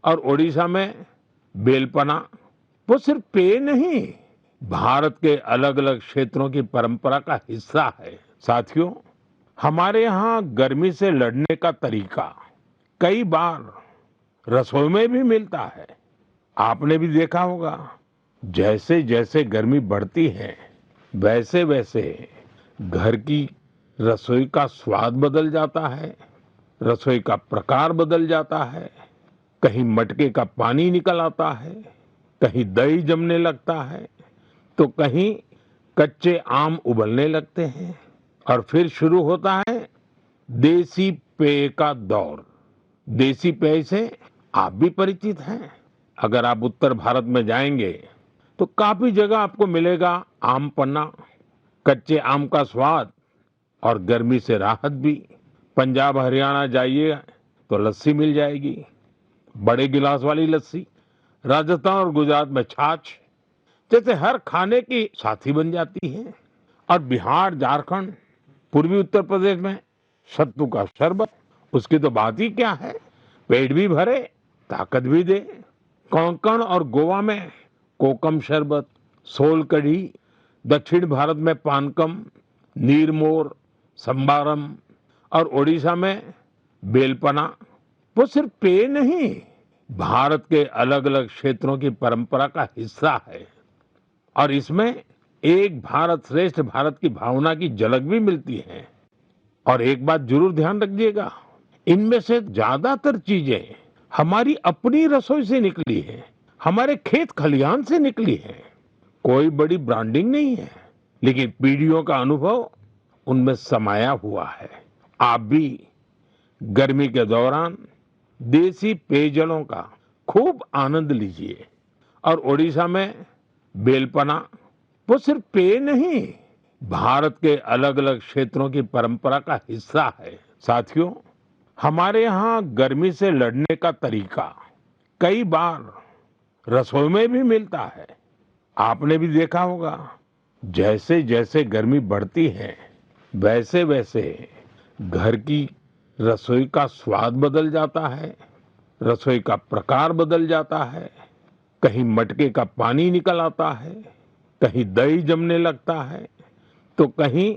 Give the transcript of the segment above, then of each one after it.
और ओडिशा में बेलपना वो सिर्फ पेय नहीं, भारत के अलग अलग क्षेत्रों की परंपरा का हिस्सा है। साथियों, हमारे यहाँ गर्मी से लड़ने का तरीका कई बार रसोई में भी मिलता है। आपने भी देखा होगा, जैसे जैसे गर्मी बढ़ती है वैसे वैसे घर की रसोई का स्वाद बदल जाता है, रसोई का प्रकार बदल जाता है। कहीं मटके का पानी निकल आता है, कहीं दही जमने लगता है, तो कहीं कच्चे आम उबलने लगते हैं। और फिर शुरू होता है देसी पेय का दौर। देसी पेय से आप भी परिचित हैं। अगर आप उत्तर भारत में जाएंगे तो काफी जगह आपको मिलेगा आम पन्ना, कच्चे आम का स्वाद और गर्मी से राहत भी। पंजाब हरियाणा जाइए तो लस्सी मिल जाएगी, बड़े गिलास वाली लस्सी। राजस्थान और गुजरात में छाछ जैसे हर खाने की साथी बन जाती है। और बिहार, झारखंड, पूर्वी उत्तर प्रदेश में सत्तू का शरबत, उसकी तो बात ही क्या है। पेट भी भरे, ताकत भी दे। कोंकण और गोवा में कोकम शरबत, सोल कढ़ी, दक्षिण भारत में पानकम, नीरमोर, संबारम और ओडिशा में बेलपना वो सिर्फ पेय नहीं, भारत के अलग अलग क्षेत्रों की परंपरा का हिस्सा है। और इसमें एक भारत श्रेष्ठ भारत की भावना की झलक भी मिलती है। और एक बात जरूर ध्यान रखिएगा, इनमें से ज्यादातर चीजें हमारी अपनी रसोई से निकली है, हमारे खेत खलिहान से निकली है। कोई बड़ी ब्रांडिंग नहीं है, लेकिन पीढ़ियों का अनुभव उनमें समाया हुआ है। आप भी गर्मी के दौरान देसी पेयजलों का खूब आनंद लीजिए। और ओडिशा में बेलपना वो सिर्फ पेय नहीं, भारत के अलग अलग क्षेत्रों की परंपरा का हिस्सा है। साथियों, हमारे यहाँ गर्मी से लड़ने का तरीका कई बार रसोई में भी मिलता है। आपने भी देखा होगा, जैसे जैसे गर्मी बढ़ती है वैसे वैसे घर की रसोई का स्वाद बदल जाता है, रसोई का प्रकार बदल जाता है। कहीं मटके का पानी निकल आता है, कहीं दही जमने लगता है, तो कहीं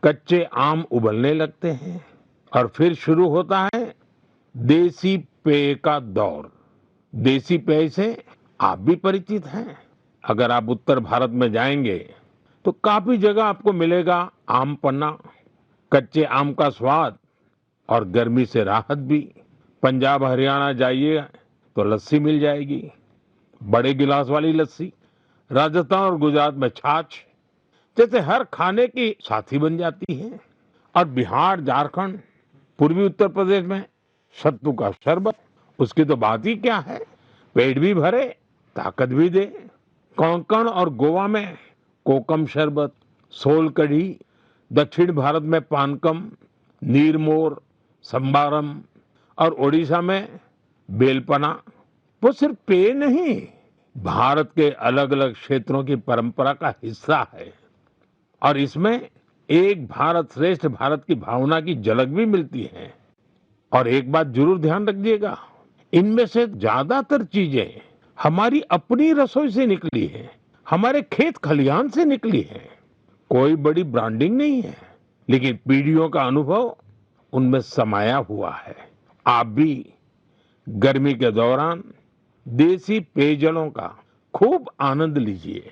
कच्चे आम उबलने लगते हैं। और फिर शुरू होता है देसी पेय का दौर। देसी पेय से आप भी परिचित हैं। अगर आप उत्तर भारत में जाएंगे तो काफी जगह आपको मिलेगा आम पन्ना, कच्चे आम का स्वाद और गर्मी से राहत भी। पंजाब हरियाणा जाइए तो लस्सी मिल जाएगी, बड़े गिलास वाली लस्सी। राजस्थान और गुजरात में छाछ जैसे हर खाने की साथी बन जाती है। और बिहार, झारखंड, पूर्वी उत्तर प्रदेश में सत्तू का शरबत, उसकी तो बात ही क्या है। पेट भी भरे, ताकत भी दे। कोंकण और गोवा में कोकम शरबत, सोल कढ़ी, दक्षिण भारत में पानकम, नीरमोर, संबारम और ओडिशा में बेलपना वो सिर्फ पेय नहीं, भारत के अलग अलग क्षेत्रों की परंपरा का हिस्सा है। और इसमें एक भारत श्रेष्ठ भारत की भावना की झलक भी मिलती है। और एक बात जरूर ध्यान रखिएगा, इनमें से ज्यादातर चीजें हमारी अपनी रसोई से निकली है, हमारे खेत खलिहान से निकली है। कोई बड़ी ब्रांडिंग नहीं है, लेकिन पीढ़ियों का अनुभव उनमें समाया हुआ है। आप भी गर्मी के दौरान देसी पेयजलों का खूब आनंद लीजिए।